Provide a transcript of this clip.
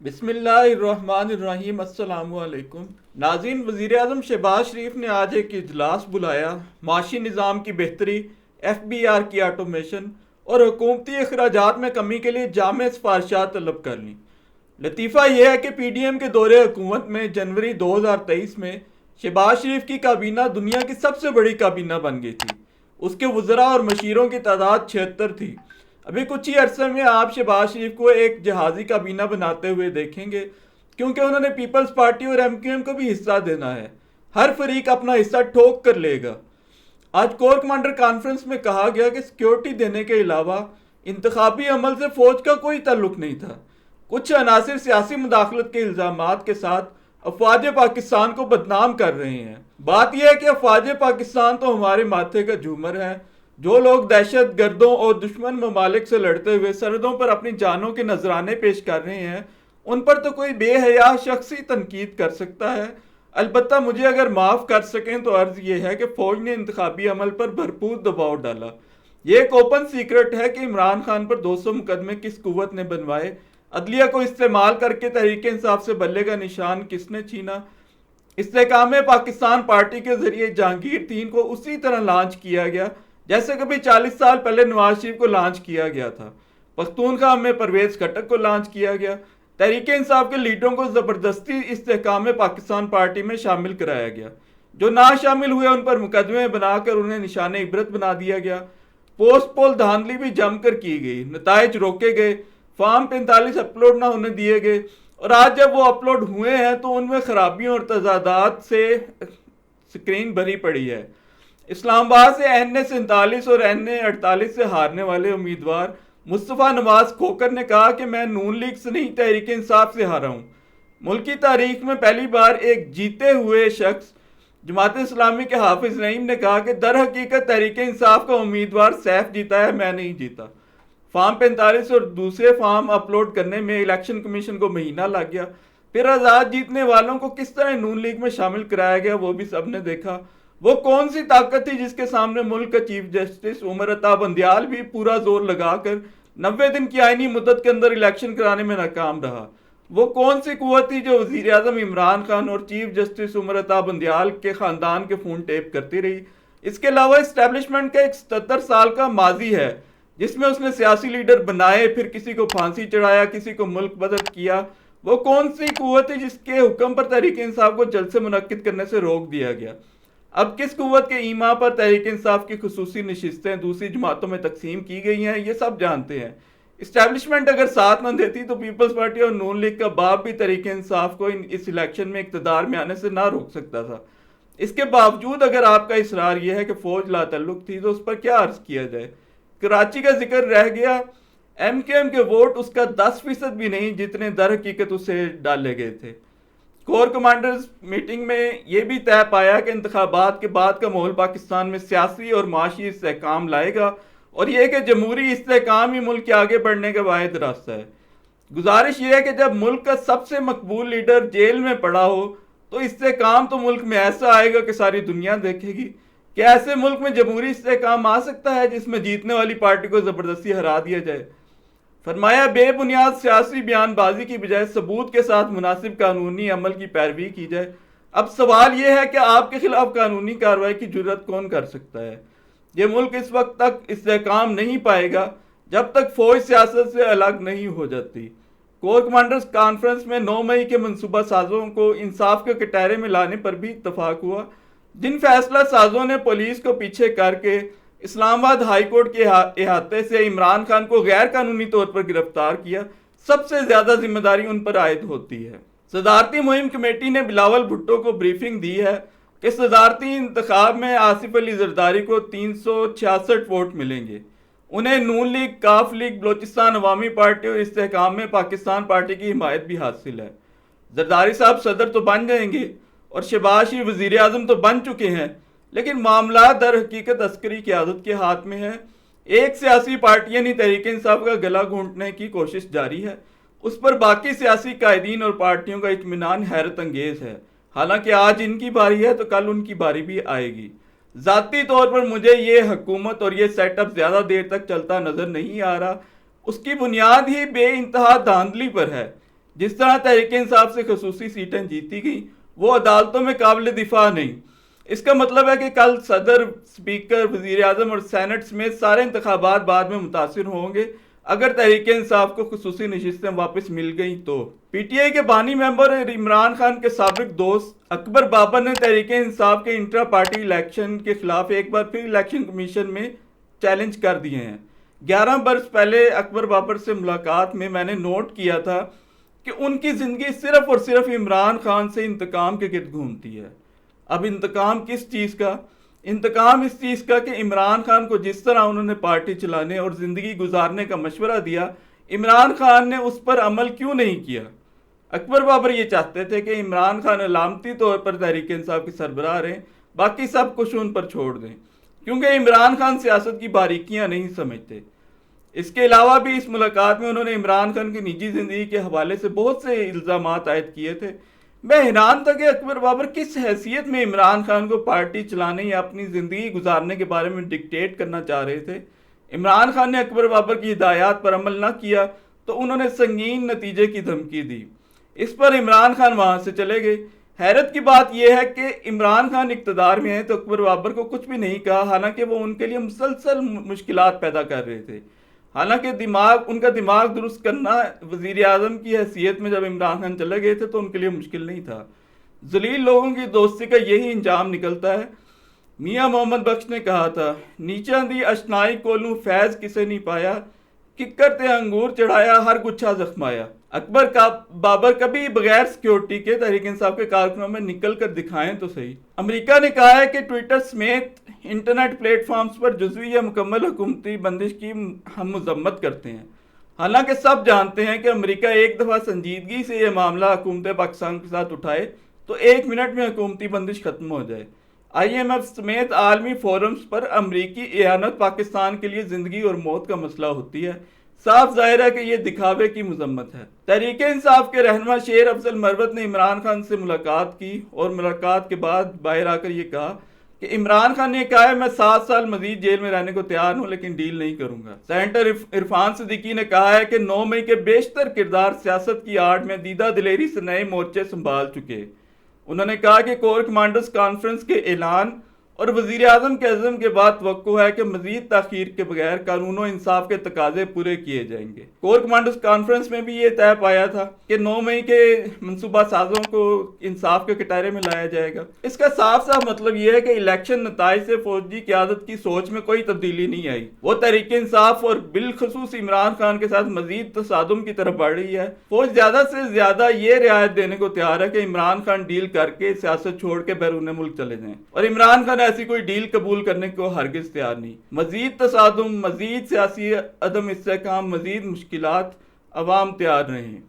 بسم اللہ الرحمن الرحیم، السلام علیکم ناظرین۔ وزیر اعظم شہباز شریف نے آج ایک اجلاس بلایا۔ معاشی نظام کی بہتری، ایف بی آر کی آٹومیشن اور حکومتی اخراجات میں کمی کے لیے جامع سفارشات طلب کر لیں۔ لطیفہ یہ ہے کہ پی ڈی ایم کے دور حکومت میں جنوری 2023 میں شہباز شریف کی کابینہ دنیا کی سب سے بڑی کابینہ بن گئی تھی۔ اس کے وزراء اور مشیروں کی تعداد 76 تھی۔ ابھی کچھ ہی عرصے میں آپ شہباز شریف کو ایک جہازی کابینہ بناتے ہوئے دیکھیں گے، کیونکہ انہوں نے پیپلز پارٹی اور ایم کیو ایم کو بھی حصہ دینا ہے۔ ہر فریق اپنا حصہ ٹھوک کر لے گا۔ آج کور کمانڈر کانفرنس میں کہا گیا کہ سیکیورٹی دینے کے علاوہ انتخابی عمل سے فوج کا کوئی تعلق نہیں تھا۔ کچھ عناصر سیاسی مداخلت کے الزامات کے ساتھ افواج پاکستان کو بدنام کر رہے ہیں۔ بات یہ ہے کہ افواج پاکستان تو ہمارے ماتھے کا جھومر ہے۔ جو لوگ دہشت گردوں اور دشمن ممالک سے لڑتے ہوئے سرحدوں پر اپنی جانوں کے نذرانے پیش کر رہے ہیں، ان پر تو کوئی بے حیا شخصی تنقید کر سکتا ہے۔ البتہ مجھے اگر معاف کر سکیں تو عرض یہ ہے کہ فوج نے انتخابی عمل پر بھرپور دباؤ ڈالا۔ یہ ایک اوپن سیکرٹ ہے کہ عمران خان پر 200 مقدمے کس قوت نے بنوائے، عدلیہ کو استعمال کر کے تحریک انصاف سے بلے کا نشان کس نے چھینا۔ استحکام پاکستان پارٹی کے ذریعے جہانگیر 3 کو اسی طرح لانچ کیا گیا جیسے کبھی 40 سال پہلے نواز شریف کو لانچ کیا گیا تھا۔ پختونخوا میں پرویز خٹک کو لانچ کیا گیا۔ تحریک انصاف کے لیڈروں کو زبردستی استحکام پاکستان پارٹی میں شامل کرایا گیا۔ جو نہ شامل ہوئے ان پر مقدمے بنا کر انہیں نشان عبرت بنا دیا گیا۔ پوسٹ پول دھاندلی بھی جم کر کی گئی، نتائج روکے گئے، فارم 45 اپلوڈ نہ ہونے دیے گئے، اور آج جب وہ اپلوڈ ہوئے ہیں تو ان میں خرابیوں اور تضادات سے سکرین بھری پڑی ہے۔ اسلام آباد سے این اے 47 اور این اے 48 سے ہارنے والے امیدوار مصطفیٰ نواز کھوکر نے کہا کہ میں نون لیگ سے نہیں تحریک انصاف سے ہارا ہوں۔ ملک کی تاریخ میں پہلی بار ایک جیتے ہوئے شخص جماعت اسلامی کے حافظ نعیم نے کہا کہ در حقیقت تحریک انصاف کا امیدوار سیف جیتا ہے، میں نہیں جیتا۔ فارم 45 اور دوسرے فارم اپلوڈ کرنے میں الیکشن کمیشن کو مہینہ لگ گیا۔ پھر آزاد جیتنے والوں کو کس طرح نون لیگ میں شامل کرایا گیا وہ بھی سب نے دیکھا۔ وہ کون سی طاقت تھی جس کے سامنے ملک کا چیف جسٹس عمر عطا بندیال بھی پورا زور لگا کر 90 دن کی آئینی مدت کے اندر الیکشن کرانے میں ناکام رہا؟ وہ کون سی قوت تھی جو وزیر اعظم عمران خان اور چیف جسٹس عمر عطا بندیال کے خاندان کے فون ٹیپ کرتی رہی؟ اس کے علاوہ اسٹیبلشمنٹ کا ایک 77 سال کا ماضی ہے جس میں اس نے سیاسی لیڈر بنائے، پھر کسی کو پھانسی چڑھایا، کسی کو ملک بدر کیا۔ وہ کون سی قوت تھی جس کے حکم پر تحریک انصاف کو جلسے منعقد کرنے سے روک دیا گیا؟ اب کس قوت کے ایما پر تحریک انصاف کی خصوصی نشستیں دوسری جماعتوں میں تقسیم کی گئی ہیں، یہ سب جانتے ہیں۔ اسٹیبلشمنٹ اگر ساتھ نہ دیتی تو پیپلز پارٹی اور نون لیگ کا باپ بھی تحریک انصاف کو اس الیکشن میں اقتدار میں آنے سے نہ روک سکتا تھا۔ اس کے باوجود اگر آپ کا اصرار یہ ہے کہ فوج لا تعلق تھی تو اس پر کیا عرض کیا جائے؟ کراچی کا ذکر رہ گیا۔ ایم کیو ایم کے ووٹ اس کا 10% بھی نہیں جتنے در حقیقت اسے ڈالے گئے تھے۔ کور کمانڈرز میٹنگ میں یہ بھی طے پایا کہ انتخابات کے بعد کا ماحول پاکستان میں سیاسی اور معاشی استحکام لائے گا، اور یہ کہ جمہوری استحکام ہی ملک کے آگے بڑھنے کا واحد راستہ ہے۔ گزارش یہ ہے کہ جب ملک کا سب سے مقبول لیڈر جیل میں پڑا ہو تو استحکام تو ملک میں ایسا آئے گا کہ ساری دنیا دیکھے گی۔ کیا ایسے ملک میں جمہوری استحکام آ سکتا ہے جس میں جیتنے والی پارٹی کو زبردستی ہرا دیا جائے؟ فرمایا بے بنیاد سیاسی بیان بازی کی بجائے ثبوت کے ساتھ مناسب قانونی عمل کی پیروی کی جائے۔ اب سوال یہ ہے کہ آپ کے خلاف قانونی کارروائی کی جرات کون کر سکتا ہے؟ یہ ملک اس وقت تک استحکام نہیں پائے گا جب تک فوج سیاست سے الگ نہیں ہو جاتی۔ کور کمانڈرز کانفرنس میں 9 مئی کے منصوبہ سازوں کو انصاف کے کٹہرے میں لانے پر بھی اتفاق ہوا۔ جن فیصلہ سازوں نے پولیس کو پیچھے کر کے اسلام آباد ہائی کورٹ کے احاطے سے عمران خان کو غیر قانونی طور پر گرفتار کیا، سب سے زیادہ ذمہ داری ان پر عائد ہوتی ہے۔ صدارتی مہم کمیٹی نے بلاول بھٹو کو بریفنگ دی ہے کہ صدارتی انتخاب میں آصف علی زرداری کو 366 ووٹ ملیں گے۔ انہیں نون لیگ، کاف لیگ، بلوچستان عوامی پارٹی اور استحکام میں پاکستان پارٹی کی حمایت بھی حاصل ہے۔ زرداری صاحب صدر تو بن جائیں گے اور شہباز شریف وزیر اعظم تو بن چکے ہیں، لیکن معاملات در حقیقت عسکری قیادت کے ہاتھ میں ہے۔ ایک سیاسی پارٹی یعنی تحریک انصاف کا گلا گھونٹنے کی کوشش جاری ہے، اس پر باقی سیاسی قائدین اور پارٹیوں کا اطمینان حیرت انگیز ہے۔ حالانکہ آج ان کی باری ہے تو کل ان کی باری بھی آئے گی۔ ذاتی طور پر مجھے یہ حکومت اور یہ سیٹ اپ زیادہ دیر تک چلتا نظر نہیں آ رہا۔ اس کی بنیاد ہی بے انتہا دھاندلی پر ہے۔ جس طرح تحریک انصاف سے خصوصی سیٹیں جیتی گئیں وہ عدالتوں میں قابل دفاع نہیں۔ اس کا مطلب ہے کہ کل صدر، اسپیکر، وزیر اعظم اور سینٹ سمیت سارے انتخابات بعد میں متاثر ہوں گے اگر تحریک انصاف کو خصوصی نشستیں واپس مل گئیں تو۔ پی ٹی آئی کے بانی ممبر اور عمران خان کے سابق دوست اکبر بابر نے تحریک انصاف کے انٹرا پارٹی الیکشن کے خلاف ایک بار پھر الیکشن کمیشن میں چیلنج کر دیے ہیں۔ 11 برس پہلے اکبر بابر سے ملاقات میں میں نے نوٹ کیا تھا کہ ان کی زندگی صرف اور صرف عمران خان سے انتقام کے گرد گھومتی ہے۔ اب انتقام کس چیز کا؟ انتقام اس چیز کا کہ عمران خان کو جس طرح انہوں نے پارٹی چلانے اور زندگی گزارنے کا مشورہ دیا، عمران خان نے اس پر عمل کیوں نہیں کیا؟ اکبر بابر یہ چاہتے تھے کہ عمران خان علامتی طور پر تحریک انصاف کے سربراہ رہیں، باقی سب کچھ ان پر چھوڑ دیں، کیونکہ عمران خان سیاست کی باریکیاں نہیں سمجھتے۔ اس کے علاوہ بھی اس ملاقات میں انہوں نے عمران خان کی نجی زندگی کے حوالے سے بہت سے الزامات عائد کیے تھے۔ میں حیران تھا کہ اکبر بابر کس حیثیت میں عمران خان کو پارٹی چلانے یا اپنی زندگی گزارنے کے بارے میں ڈکٹیٹ کرنا چاہ رہے تھے۔ عمران خان نے اکبر بابر کی ہدایات پر عمل نہ کیا تو انہوں نے سنگین نتیجے کی دھمکی دی۔ اس پر عمران خان وہاں سے چلے گئے۔ حیرت کی بات یہ ہے کہ عمران خان اقتدار میں ہیں تو اکبر بابر کو کچھ بھی نہیں کہا، حالانکہ وہ ان کے لیے مسلسل مشکلات پیدا کر رہے تھے۔ حالانکہ ان کا دماغ درست کرنا وزیر اعظم کی حیثیت میں جب عمران خان چلے گئے تھے تو ان کے لیے مشکل نہیں تھا۔ ذلیل لوگوں کی دوستی کا یہی انجام نکلتا ہے۔ میاں محمد بخش نے کہا تھا، نیچاں دی اشنائی کولوں فیض کسے نہیں پایا، ککر تے انگور چڑھایا ہر گچھا زخمایا۔ اکبر بابر کبھی بغیر سیکیورٹی کے تحریک انصاف کے کارکنوں میں نکل کر دکھائیں تو صحیح۔ امریکہ نے کہا ہے کہ ٹویٹر سمیت انٹرنیٹ پلیٹ فارمز پر جزوی یا مکمل حکومتی بندش کی ہم مذمت کرتے ہیں، حالانکہ سب جانتے ہیں کہ امریکہ ایک دفعہ سنجیدگی سے یہ معاملہ حکومت پاکستان کے ساتھ اٹھائے تو 1 منٹ میں حکومتی بندش ختم ہو جائے۔ IMF سمیت عالمی فورمز پر امریکی اعانت پاکستان کے لیے زندگی اور موت کا مسئلہ ہوتی ہے۔ صاف ظاہر ہے کہ یہ دکھاوے کی مذمت ہے۔ تحریک انصاف کے رہنما شیر افضل مروت نے عمران خان سے ملاقات کی اور ملاقات کے بعد باہر آ کر یہ کہا کہ عمران خان نے کہا ہے میں 7 سال مزید جیل میں رہنے کو تیار ہوں لیکن ڈیل نہیں کروں گا۔ سینیٹر عرفان صدیقی نے کہا ہے کہ 9 مئی کے بیشتر کردار سیاست کی آڑ میں دیدہ دلیری سے نئے مورچے سنبھال چکے۔ انہوں نے کہا کہ کور کمانڈرز کانفرنس کے اعلان اور وزیر اعظم کے عزم کے بعد توقع ہے کہ مزید تاخیر کے بغیر قانون و انصاف کے تقاضے پورے کیے جائیں گے۔ کور کمانڈرز کانفرنس میں بھی یہ طے پایا تھا کہ 9 مئی کے منصوبہ سازوں کو انصاف کے کٹہرے میں لایا جائے گا۔ اس کا صاف صاف مطلب یہ ہے کہ الیکشن نتائج سے فوجی قیادت کی سوچ میں کوئی تبدیلی نہیں آئی۔ وہ تحریک انصاف اور بالخصوص عمران خان کے ساتھ مزید تصادم کی طرف بڑھ رہی ہے۔ فوج زیادہ سے زیادہ یہ رعایت دینے کو تیار ہے کہ عمران خان ڈیل کر کے سیاست چھوڑ کے بیرون ملک چلے جائیں، اور عمران خان ایسی کوئی ڈیل قبول کرنے کو ہرگز تیار نہیں۔ مزید تصادم، مزید سیاسی عدم استحکام، مزید مشکلات، عوام تیار نہیں۔